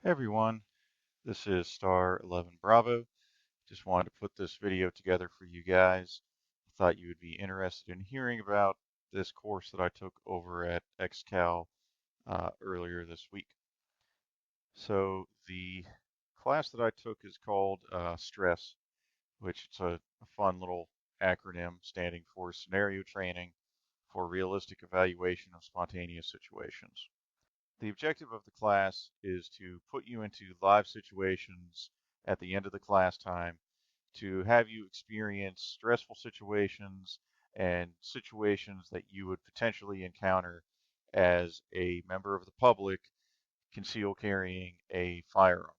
Hey everyone, this is Star 11 Bravo. Just wanted to put this video together for you guys. I thought you would be interested in hearing about this course that I took over at XCal earlier this week. So the class that I took is called STRESS, which is a fun little acronym standing for Scenario Training for Realistic Evaluation of Spontaneous Situations. The objective of the class is to put you into live situations at the end of the class time to have you experience stressful situations and situations that you would potentially encounter as a member of the public concealed carrying a firearm.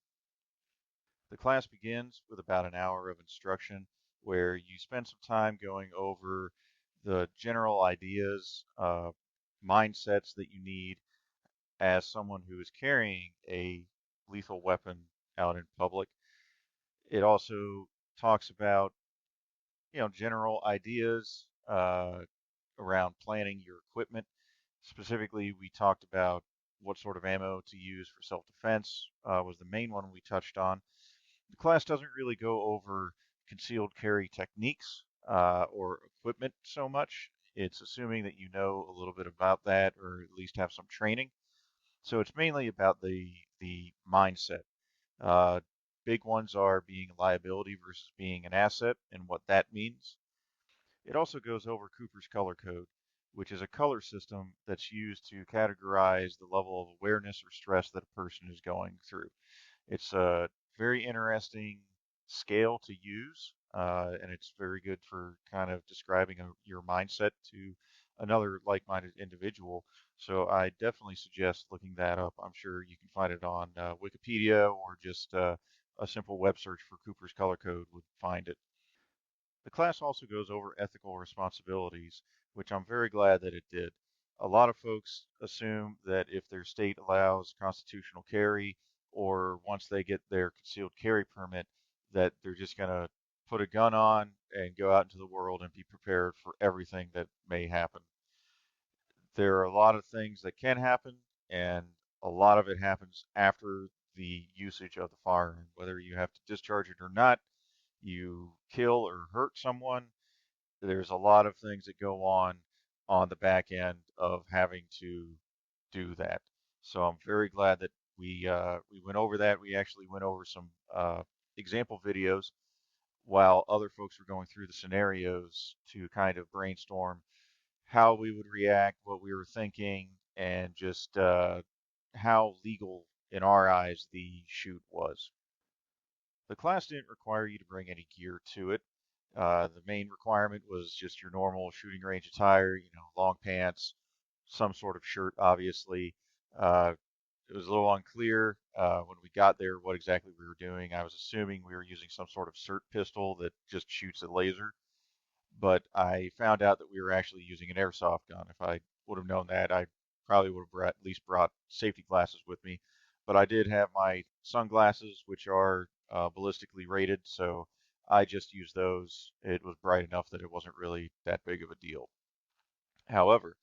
The class begins with about an hour of instruction where you spend some time going over the general ideas, mindsets that you need as someone who is carrying a lethal weapon out in public. It also talks about, general ideas around planning your equipment. Specifically, we talked about what sort of ammo to use for self-defense was the main one we touched on. The class doesn't really go over concealed carry techniques or equipment so much. It's assuming that you know a little bit about that or at least have some training. So it's mainly about the mindset. Uh, Big ones are being a liability versus being an asset and what that means. It also goes over Cooper's color code, which is a color system that's used to categorize the level of awareness or stress that a person is going through. It's a very interesting scale to use, and it's very good for kind of describing your mindset to another like-minded individual. So I definitely suggest looking that up. I'm sure you can find it on Wikipedia or just a simple web search for Cooper's color code would find it. The class also goes over ethical responsibilities, which I'm very glad that it did. A lot of folks assume that if their state allows constitutional carry or once they get their concealed carry permit, that they're just going to put a gun on and go out into the world and be prepared for everything that may happen. There are a lot of things that can happen, and a lot of it happens after the usage of the firearm, whether you have to discharge it or not, you kill or hurt someone, there's a lot of things that go on the back end of having to do that. So I'm very glad that we went over that. We actually went over some example videos while other folks were going through the scenarios to kind of brainstorm how we would react, what we were thinking, and just how legal in our eyes the shoot was. The class didn't require you to bring any gear to it. The main requirement was just your normal shooting range attire, long pants, some sort of shirt, obviously. Uh, it was a little unclear when we got there what exactly we were doing. I was assuming we were using some sort of SIRT pistol that just shoots a laser, but I found out that we were actually using an airsoft gun. If I would have known that, I probably would have at least brought safety glasses with me. But I did have my sunglasses, which are ballistically rated, so I just used those. It was bright enough that it wasn't really that big of a deal. However,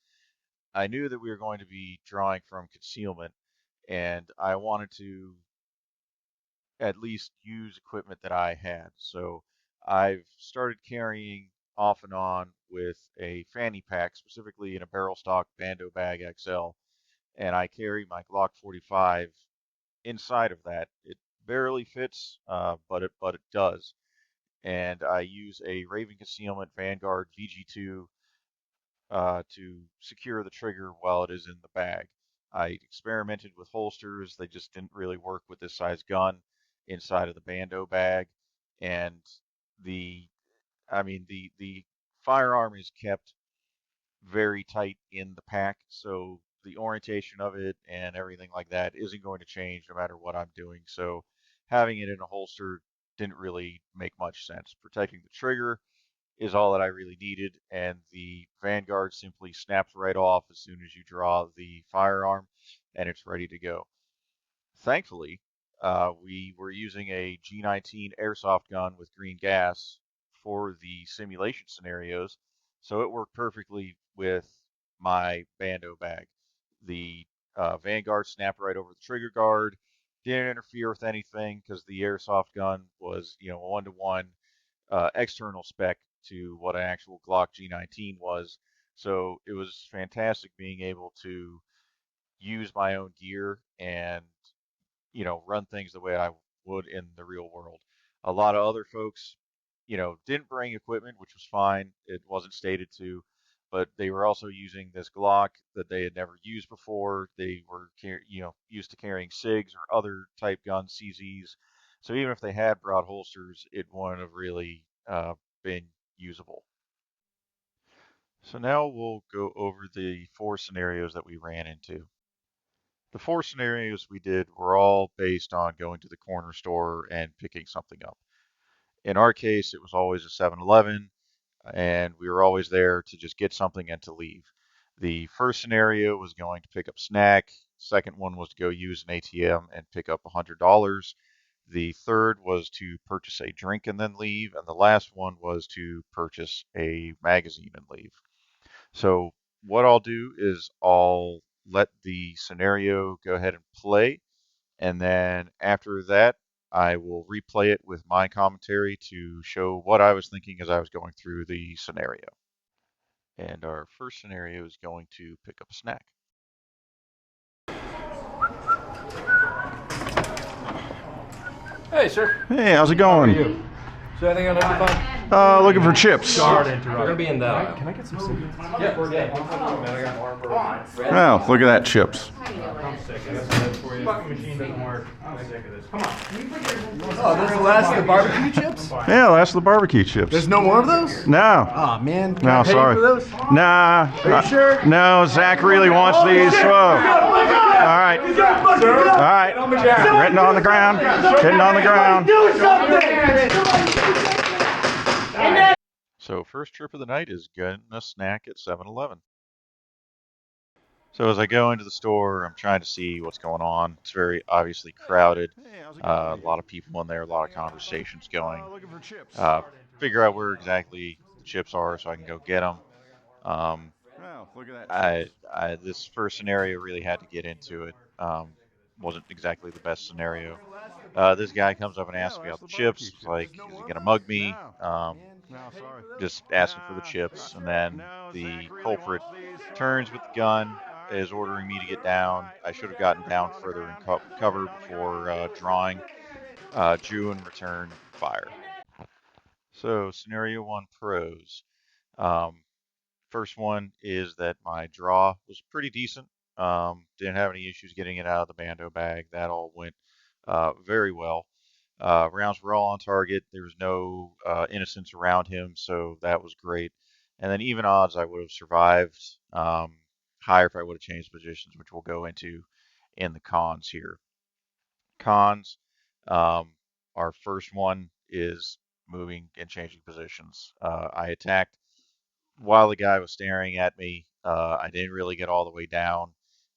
I knew that we were going to be drawing from concealment, and I wanted to at least use equipment that I had. So I've started carrying off and on with a fanny pack, specifically in a barrel stock Bando bag XL, and I carry my Glock 45 inside of that. It barely fits, but it does. And I use a Raven Concealment Vanguard VG2 to secure the trigger while it is in the bag. I experimented with holsters. They just didn't really work with this size gun inside of the Bando bag. And the, the firearm is kept very tight in the pack. So the orientation of it and everything like that isn't going to change no matter what I'm doing. So having it in a holster didn't really make much sense. Protecting the trigger is all that I really needed, and the Vanguard simply snaps right off as soon as you draw the firearm, and it's ready to go. Thankfully, we were using a G19 airsoft gun with green gas for the simulation scenarios, so it worked perfectly with my Bando bag. The Vanguard snapped right over the trigger guard. didn't interfere with anything because the airsoft gun was, a one-to-one external spec to what an actual Glock G19 was. So it was fantastic being able to use my own gear and run things the way I would in the real world. A lot of other folks, didn't bring equipment, which was fine. It wasn't stated to, but they were also using this Glock that they had never used before. They were, used to carrying SIGs or other type guns, CZs. So even if they had broad holsters, it wouldn't have really been usable. So now we'll go over the 4 scenarios that we ran into. The 4 scenarios we did were all based on going to the corner store and picking something up. In our case, it was always a 7-Eleven, and we were always there to just get something and to leave. The first scenario was going to pick up snack. Second one was to go use an ATM and pick up $100. The third was to purchase a drink and then leave. And the last one was to purchase a magazine and leave. So what I'll do is I'll let the scenario go ahead and play, and then after that, I will replay it with my commentary to show what I was thinking as I was going through the scenario. And our first scenario is going to pick up a snack. Hey, sir. Hey, how's it going? How are you? Is there anything I can do fine? Looking for chips. Sorry to interrupt. We're gonna be in the. Can I get some cigarettes? Yeah, we're good. Oh, look at that, chips. I'm sick of this. Fucking machine doesn't work. I'm sick of this. Come on. Oh, this is the last of the barbecue chips? Yeah, that's the barbecue chips. There's no more of those? No. Oh man. Can No, I pay sorry. for those? Nah. Are you sure? No, Zach really wants these. Whoa. Oh my God! All right. Sir? All right. Written on the ground. Written on the ground. Do something! So first trip of the night is getting a snack at 7-Eleven. So as I go into the store, I'm trying to see what's going on. It's very obviously crowded. A lot of people in there, a lot of conversations going. Figure out where exactly the chips are so I can go get them. This first scenario really had to get into it. Wasn't exactly the best scenario. This guy comes up and asks me about the chips. Like, is he gonna mug me? Just asking for the chips, and then the culprit turns with the gun, is ordering me to get down. I should have gotten down further and cover before drawing, drew and return fire. So scenario 1 pros. First one is that my draw was pretty decent. Didn't have any issues getting it out of the bando bag. That all went very well. Rounds were all on target. There was no innocents around him, so that was great. And then even odds, I would have survived. Higher if I would have changed positions, which we'll go into in the cons here. Cons, our first one is moving and changing positions. I attacked while the guy was staring at me. I didn't really get all the way down.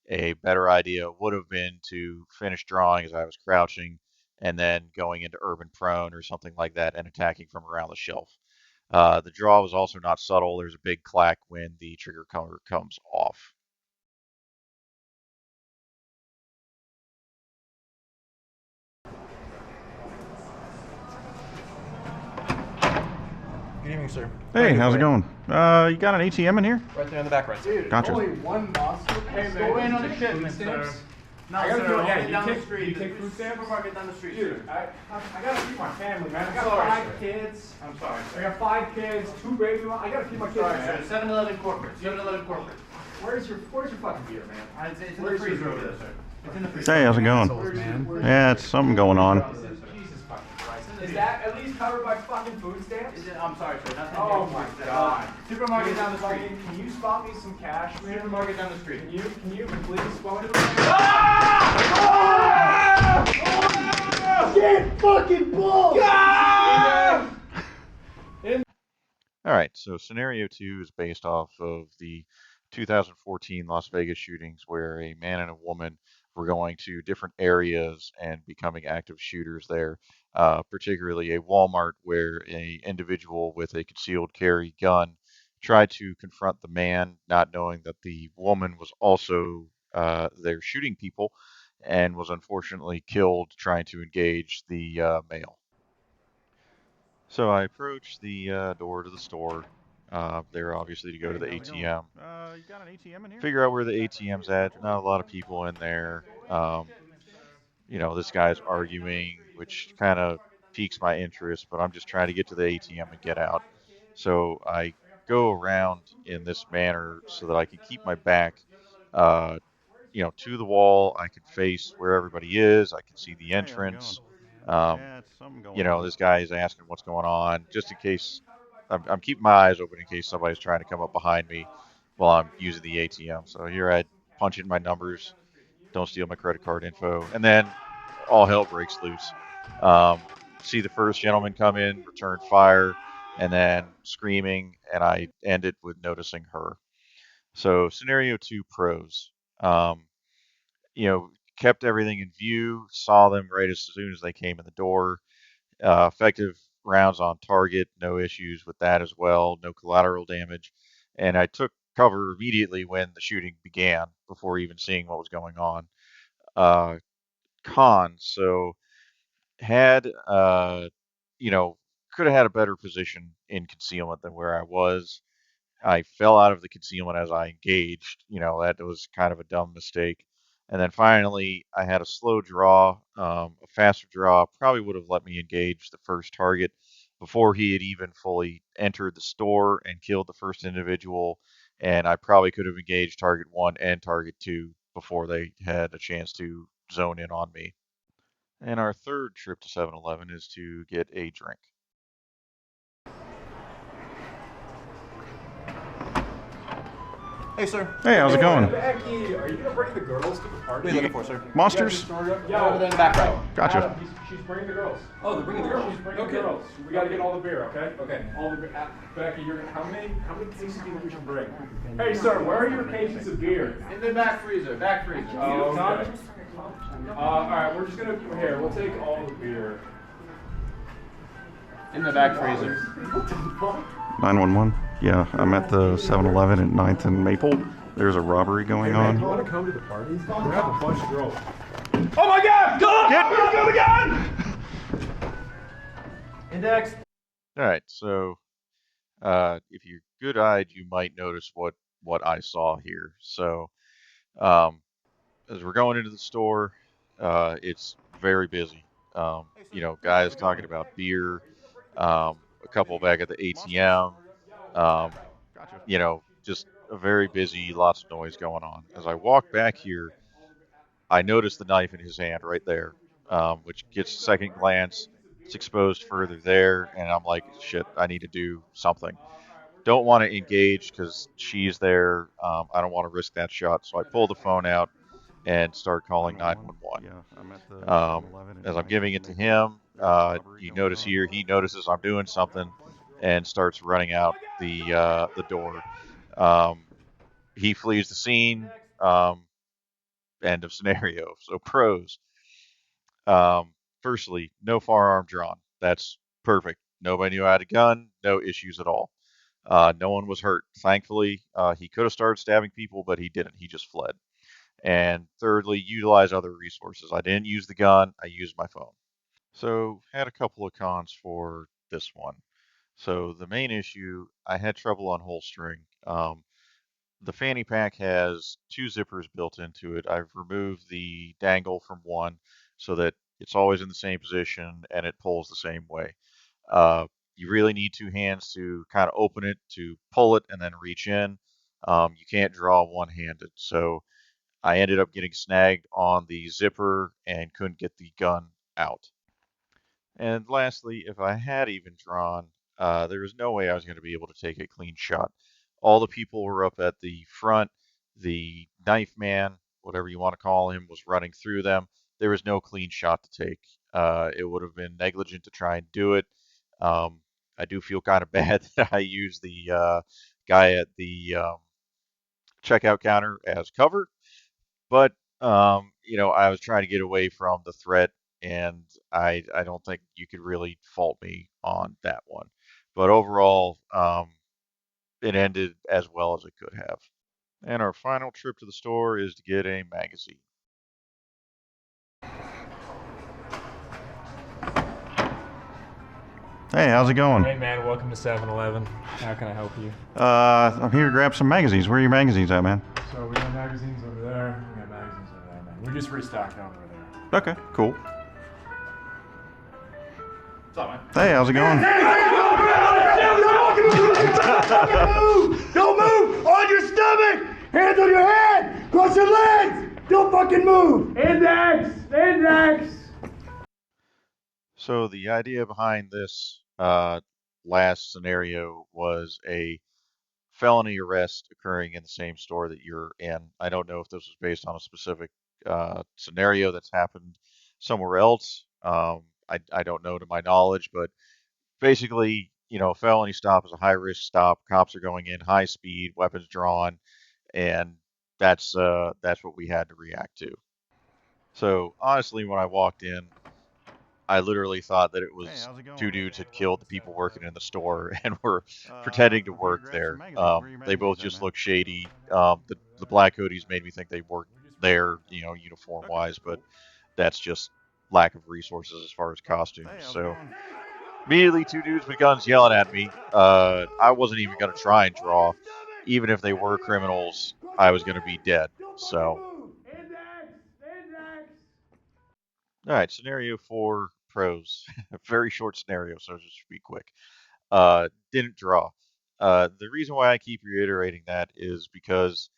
A better idea would have been to finish drawing as I was crouching and then going into urban prone or something like that and attacking from around the shelf. The draw was also not subtle. There's a big clack when the trigger cover comes off. Good evening, sir. Hey, how's it going? You got an ATM in here? Right there in the back, right? Dude, Gotcha. only one monster. Hey, man. Go in on the shipment, sir. No, I gotta go down the street. You take food stamps? Supermarket down the street. Dude, I gotta feed my family, man. I got 5 kids. I'm sorry, sir. I got 5 kids, 2 baby moms. I gotta feed my kids, man. 7-Eleven corporate. 7-Eleven corporate. Where's your fucking beer, man? It's in the freezer over there, sir. It's in the freezer. Hey, how's it going? Yeah, it's something going on. Jesus fucking Christ. Is that at least covered by fucking food stamps? I'm sorry, sir. Nothing. Oh my God. Supermarket down the street. Can you spot me some cash, man? Supermarket down the street. Can you please spot me? Get fucking bull! All right, so scenario 2 is based off of the 2014 Las Vegas shootings where a man and a woman were going to different areas and becoming active shooters there, particularly a Walmart where an individual with a concealed carry gun tried to confront the man, not knowing that the woman was also there shooting people, and was unfortunately killed trying to engage the male. So I approached the door to the store. There obviously to go to Hey, the how's it going? ATM. You got an ATM in here? Figure out where the ATM's at. Not a lot of people in there. This guy's arguing, which kind of piques my interest, but I'm just trying to get to the ATM and get out. So I go around in this manner so that I can keep my back, uh, to the wall. I can face where everybody is. I can see the Hey, how's it going? entrance. Um, Yeah, it's something going on. this guy is asking what's going on, just in case. I'm keeping my eyes open in case somebody's trying to come up behind me while I'm using the ATM. So here I punch in my numbers, don't steal my credit card info, and then all hell breaks loose. Um, See the first gentleman come in, return fire, and then screaming, and I end it with noticing her. So scenario two pros. Um, you know, Kept everything in view, saw them right as soon as they came in the door. Effective rounds on target, no issues with that as well, no collateral damage. And I took cover immediately when the shooting began before even seeing what was going on. Uh, Cons, so had, could have had a better position in concealment than where I was. I fell out of the concealment as I engaged. That was kind of a dumb mistake. And then finally, I had a slow draw, a faster draw, probably would have let me engage the first target before he had even fully entered the store and killed the first individual. And I probably could have engaged target one and target two before they had a chance to zone in on me. And our third trip to 7-Eleven is to get a drink. Hey, sir. Hey, how's it going? Becky, are you gonna bring the girls to the party? What are you looking for, sir? Monsters? Yeah, Over there in the back right. Gotcha. Adam, she's bringing the girls. Oh, they're bringing the girls. She's bringing Okay. the girls. We gotta get all the beer, okay? Okay. All the beer. Becky, how many cases do you think we should bring? Hey, sir, where are your cases of beer? In the back freezer. Back freezer. Oh, okay. All right, we're just gonna we'll take all the beer. In the back freezer. 911. Yeah, I'm at the 7-Eleven at 9th and Maple. There's a robbery going You on. wanna come to the party? We're gonna have a bunch of girls. Oh my God! Go again! Index. All right, so if you're good-eyed, you might notice what I saw here. So um, as we're going into the store, it's very busy. Guys talking about beer, a couple back at the ATM. Um, Gotcha. just a very busy, lots of noise going on. As I walk back here, I notice the knife in his hand right there, which gets a second glance. It's exposed further there, and I'm like, shit, I need to do something. Don't want to engage because she's there. I don't want to risk that shot, so I pull the phone out and start calling 911. 911. Yeah, I'm at the Um, 7-Eleven at as I'm 9th giving and it to Maple. him, There's a robbery you going notice on. here he notices I'm doing something and starts running out the door. Um, he flees the scene. End of scenario. So pros. Firstly, no firearm drawn. That's perfect. Nobody knew I had a gun. No issues at all. No one was hurt. Thankfully, he could have started stabbing people, but he didn't. He just fled. And thirdly, utilize other resources. I didn't use the gun. I used my phone. So had a couple of cons for this one. So the main issue, I had trouble unholstering. The fanny pack has two zippers built into it. I've removed the dangle from one so that it's always in the same position and it pulls the same way. Uh, you really need two hands to kind of open it, to pull it, and then reach in. You can't draw one-handed. So I ended up getting snagged on the zipper and couldn't get the gun out. And lastly, if I had even drawn, there was no way I was going to be able to take a clean shot. All the people were up at the front. The knife man, whatever you want to call him, was running through them. There was no clean shot to take. It would have been negligent to try and do it. Um, I do feel kind of bad that I used the guy at the checkout counter as cover, but I was trying to get away from the threat, and I don't think you could really fault me on that one. But overall, it ended as well as it could have. And our final trip to the store is to get a magazine. Hey, how's it going? Hey man, welcome to 7-Eleven. How can I help you? I'm here to grab some magazines. Where are your magazines at, man? So we got magazines over there. We got magazines over there, man. We just restocked over there. Okay, cool. What's up, man? Hey, how's it going? Don't move! On your stomach! Hands on your head! Cross your legs! Don't fucking move! Index! Index! So the idea behind this last scenario was a felony arrest occurring in the same store that you're in. I don't know if this was based on a specific scenario that's happened somewhere else. I don't know to my knowledge, but basically, a felony stop is a high risk stop. Cops are going in high speed, weapons drawn, and that's what we had to react to. So honestly, when I walked in, I literally thought that it Hey, was how's it going? two dudes had killed the people working in the store and were pretending to I'm here to work grab some there. magazines. Where are your They both magazines at, just man? looked shady. The black hoodies made me think they worked there, uniform Okay, wise, but cool. that's just lack of resources as far as Hey, costumes. how's it So going? immediately, two dudes with guns yelling at me. I wasn't even going to try and draw. Even if they were criminals, I was going to be dead. So, Index! Index! all right, scenario four pros. A very short scenario, so just be quick. Didn't draw. The reason why I keep reiterating that is because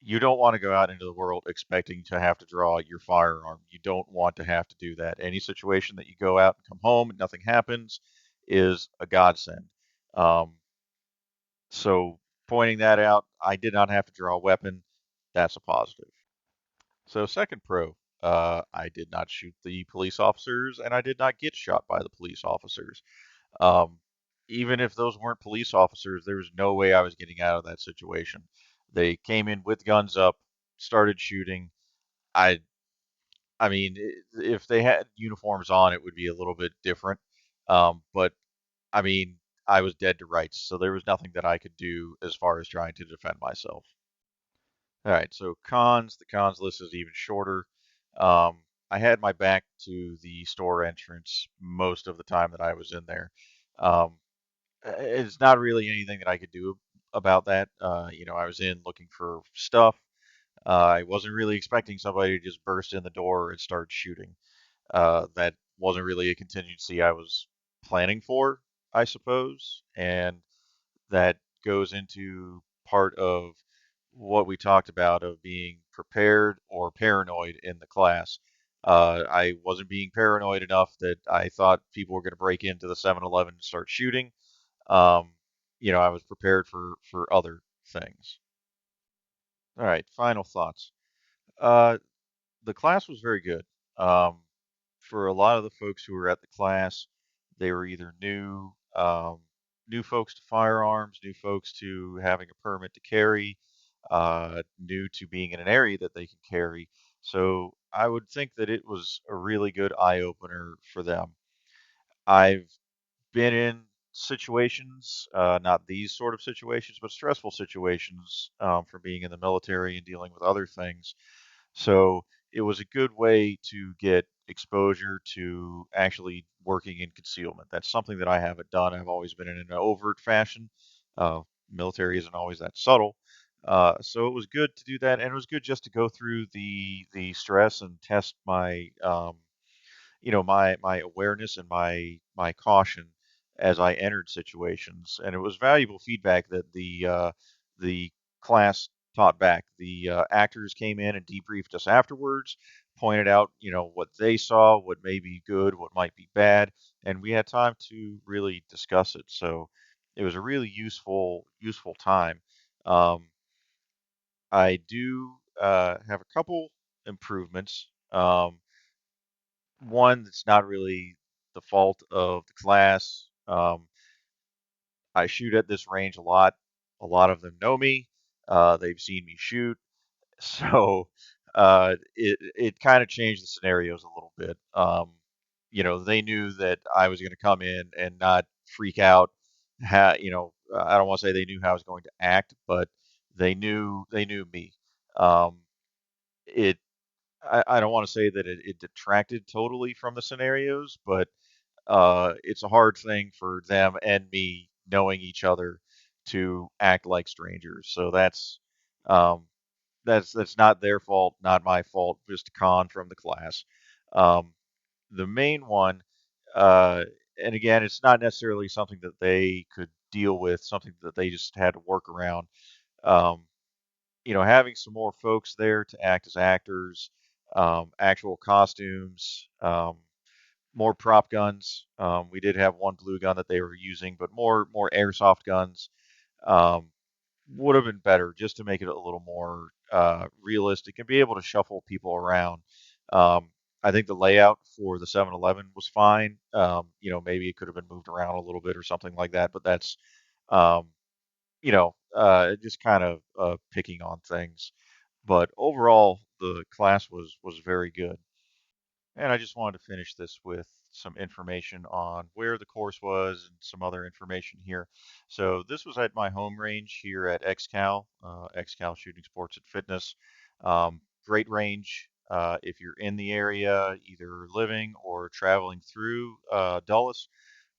you don't want to go out into the world expecting to have to draw your firearm. You don't want to have to do that. Any situation that you go out and come home and nothing happens is a godsend. Um, so pointing that out, I did not have to draw a weapon. That's a positive. So second pro, I did not shoot the police officers and I did not get shot by the police officers. Um, Even if those weren't police officers, there was no way I was getting out of that situation. They came in with guns up, started shooting. I, I mean, if they had uniforms on, it would be a little bit different. But I mean, I was dead to rights, so there was nothing that I could do as far as trying to defend myself. All right, so cons. The cons list is even shorter. I had my back to the store entrance most of the time that I was in there. Um, it's not really anything that I could do about that. I was in looking for stuff. I wasn't really expecting somebody to just burst in the door and start shooting. That wasn't really a contingency I was planning for, I suppose. And that goes into part of what we talked about of being prepared or paranoid in the class. I wasn't being paranoid enough that I thought people were going to break into the 7-Eleven and start shooting. Um, I was prepared for other things. All right, final thoughts. Uh, the class was very good. Um, for a lot of the folks who were at the class, they were either new folks to firearms, new folks to having a permit to carry, new to being in an area that they can carry. So I would think that it was a really good eye opener for them. I've been in situations, not these sort of situations, but stressful situations from being in the military and dealing with other things. So it was a good way to get exposure to actually working in concealment. That's something that I haven't done. I've always been in an overt fashion. Uh, Military isn't always that subtle. So it was good to do that, and it was good just to go through the stress and test my awareness and my caution as I entered situations, and it was valuable feedback that the class taught back. The actors came in and debriefed us afterwards, pointed out what they saw, what may be good, what might be bad, and we had time to really discuss it. So it was a really useful time. Um, I do have a couple improvements. One that's not really the fault of the class. I shoot at this range a lot. A lot of them know me. They've seen me shoot, so it kind of changed the scenarios a little bit. They knew that I was going to come in and not freak out. I don't want to say they knew how I was going to act, but they knew me. Um, it I don't want to say that it detracted totally from the scenarios, but it's a hard thing for them and me knowing each other to act like strangers. So um, that's not their fault, not my fault, just a con from the class. Um, the main one, uh, and again, it's not necessarily something that they could deal with, something that they just had to work around. Um, having some more folks there to act as actors, actual costumes, more prop guns. We did have one blue gun that they were using, but more airsoft guns um, would have been better just to make it a little more realistic and be able to shuffle people around. Um, I think the layout for the 7-Eleven was fine. Maybe it could have been moved around a little bit or something like that, but that's um, just kind of picking on things. But overall, the class was very good. And I just wanted to finish this with some information on where the course was and some other information here. So this was at my home range here at XCal, XCal Shooting Sports and Fitness. Great range if you're in the area, either living or traveling through Dulles.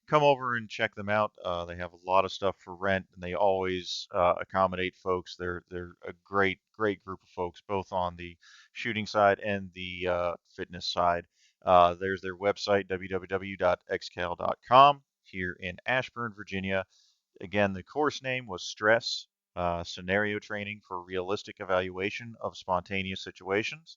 Come over and check them out. They have a lot of stuff for rent, and they always accommodate folks. They're a great group of folks, both on the shooting side and the fitness side. There's their website, www.xcal.com, here in Ashburn, Virginia. Again, the course name was Stress Scenario Training for Realistic Evaluation of Spontaneous Situations.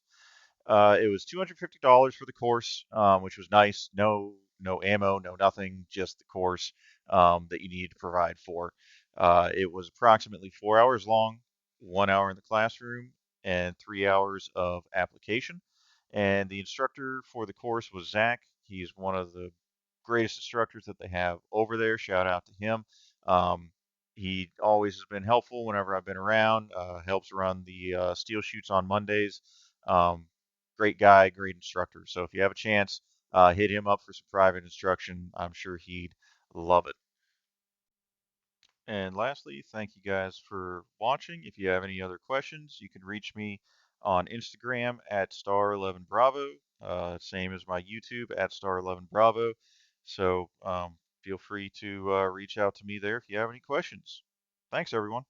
It was $250 for the course, which was nice. No ammo, no nothing, just the course that you need to provide for. It was approximately 4 hours long, 1 hour in the classroom, and 3 hours of application. And the instructor for the course was Zach. He is one of the greatest instructors that they have over there. Shout out to him. Um, he always has been helpful whenever I've been around. Helps run the steel shoots on Mondays. Um, Great guy, great instructor. So if you have a chance, hit him up for some private instruction. I'm sure he'd love it. And lastly, thank you guys for watching. If you have any other questions, you can reach me on Instagram at star11bravo, same as my YouTube at star11bravo. So feel free to reach out to me there if you have any questions. Thanks, everyone.